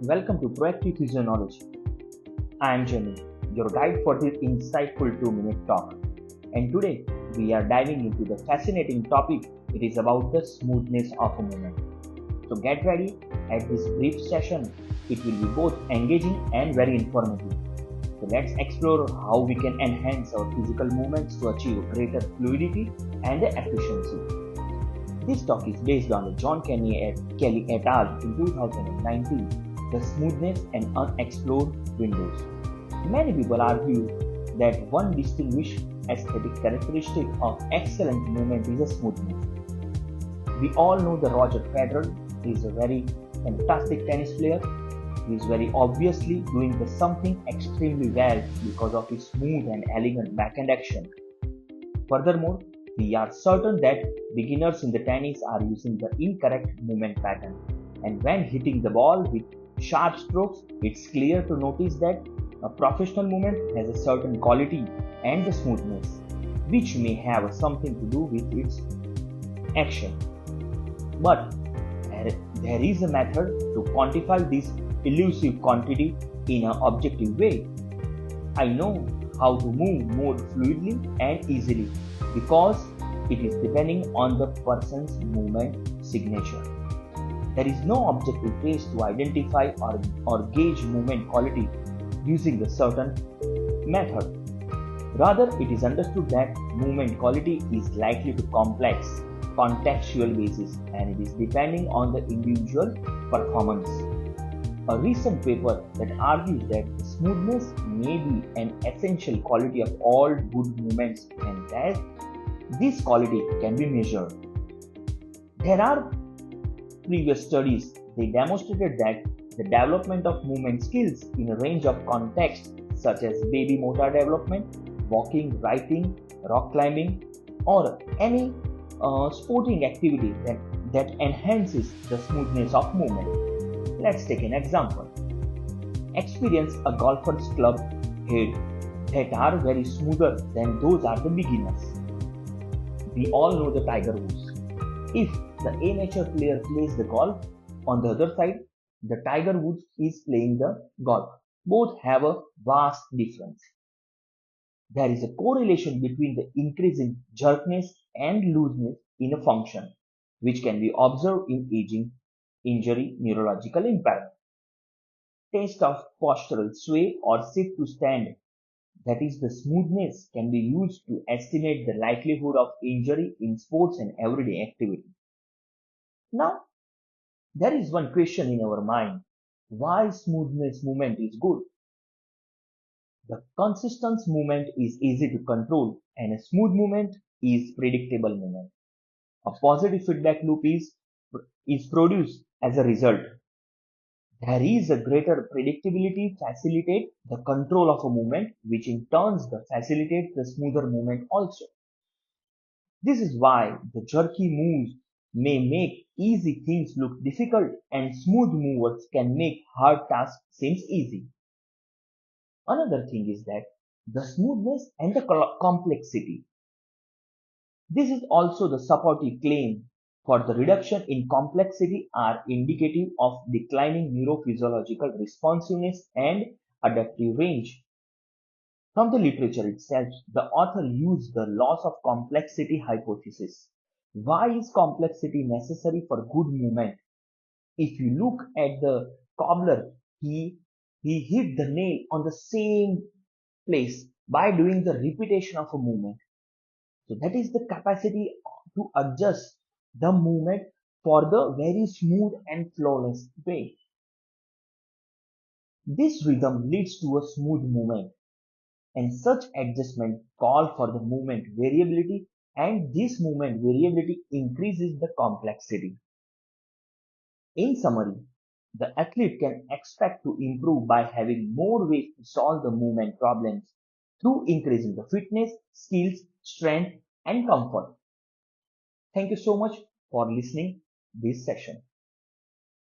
Welcome to Proactive Physiology. I am Jamie, your guide for this insightful 2-minute talk. And today we are diving into the fascinating topic. It is about the smoothness of a movement. So get ready at this brief session. It will be both engaging and very informative. So let's explore how we can enhance our physical movements to achieve greater fluidity and efficiency. This talk is based on the John Kelly et al. In 2019. The smoothness and unexplored windows. Many people argue that one distinguished aesthetic characteristic of excellent movement is a smoothness. We all know that Roger Federer is a very fantastic tennis player. He is very obviously doing something extremely well because of his smooth and elegant backhand action. Furthermore, we are certain that beginners in the tennis are using the incorrect movement pattern, and when hitting the ball with sharp strokes, it's clear to notice that a professional movement has a certain quality and the smoothness, which may have something to do with its action. But there is a method to quantify this elusive quantity in an objective way. I know how to move more fluidly and easily because it is depending on the person's movement signature. There is no objective test to identify or gauge movement quality using a certain method. Rather, it is understood that movement quality is likely to complex, contextual basis, and it is depending on the individual performance. A recent paper that argues that smoothness may be an essential quality of all good movements and that this quality can be measured. There are previous studies, they demonstrated that the development of movement skills in a range of contexts such as baby motor development, walking, writing, rock climbing, or any sporting activity that enhances the smoothness of movement. Let's take an example. Experience a golfer's club head that are very smoother than those are the beginners. We all know the Tiger Woods. If the amateur player plays the golf, on the other side, the Tiger Woods is playing the golf. Both have a vast difference. There is a correlation between the increase in jerkness and looseness in a function, which can be observed in aging, injury, neurological impairment. Test of postural sway or sit to stand, that is the smoothness, can be used to estimate the likelihood of injury in sports and everyday activity. Now, there is one question in our mind. Why smoothness movement is good? The consistent movement is easy to control and a smooth movement is predictable movement. A positive feedback loop is produced as a result. There is a greater predictability facilitate the control of a movement, which in turn facilitates the smoother movement also. This is why the jerky moves may make easy things look difficult and smooth movers can make hard tasks seem easy. Another thing is that the smoothness and the complexity. This is also the supportive claim for the reduction in complexity are indicative of declining neurophysiological responsiveness and adaptive range. From the literature itself, the author used the loss of complexity hypothesis. Why is complexity necessary for good movement? If you look at the cobbler, he hit the nail on the same place by doing the repetition of a movement. So that is the capacity to adjust the movement for the very smooth and flawless way. This rhythm leads to a smooth movement, and such adjustment call for the movement variability, and this movement variability increases the complexity. In summary, the athlete can expect to improve by having more ways to solve the movement problems through increasing the fitness, skills, strength, and comfort. Thank you so much for listening this session.